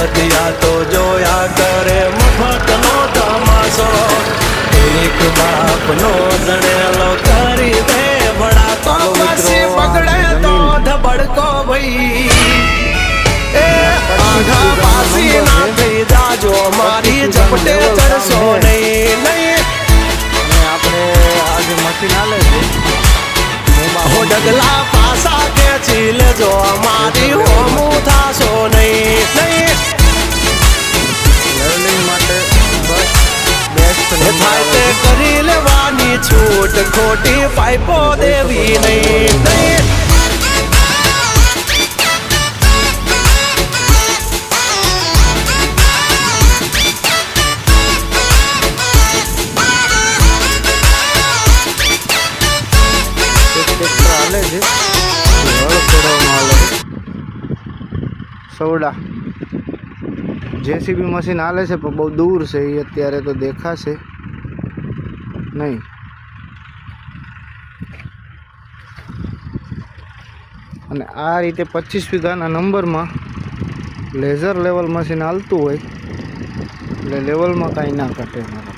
બળદિયા તો જોયા કરે મફતનો તમાશો એક બાપનો જણેલો કરી દે બડા તો પછી બગડે તો ધબડકો ભાઈ એ આઘા પાસી ના થઈ જાજો મારી ઝપટે ચડશો નહીં આપણે આજે મશીન આલે છે હો ડગલા પાસા ખેંચી લેજો મારી હોમું થાશો નહીં લર્નિંગ માટે બસ બેસ્ટ થાય તે કરી લેવાની છૂટ ખોટી પાઇપો દેવી નહીં હાલે છે હળ ફેરવવામાં હાલે સવડા જેસીબી મશીન હાલે છે પણ બહુ દૂર છે એ અત્યારે તો દેખાશે નહીં. અને આ રીતે 25 વીઘાના નંબરમાં લેઝર લેવલ મશીન હાલતું હોય એટલે લેવલમાં કાંઈ ના ઘટે મારા.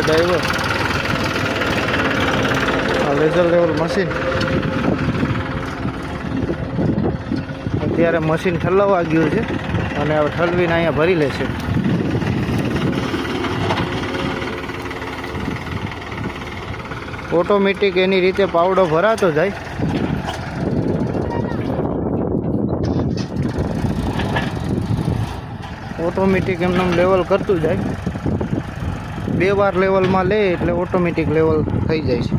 ડ્રાઈવર આ લેઝર લેવલ મશીન અત્યારે મશીન ઠલવવા ગયું છે અને હવે ઠલવીને અહીંયા ભરી લેશે. ઓટોમેટિક એની રીતે પાવડો ભરાતો જાય. ઓટોમેટિક એમને લેવલ કરતું જાય. 2 વાર લેવલમાં લે એટલે ઓટોમેટિક લેવલ થઈ જાય છે.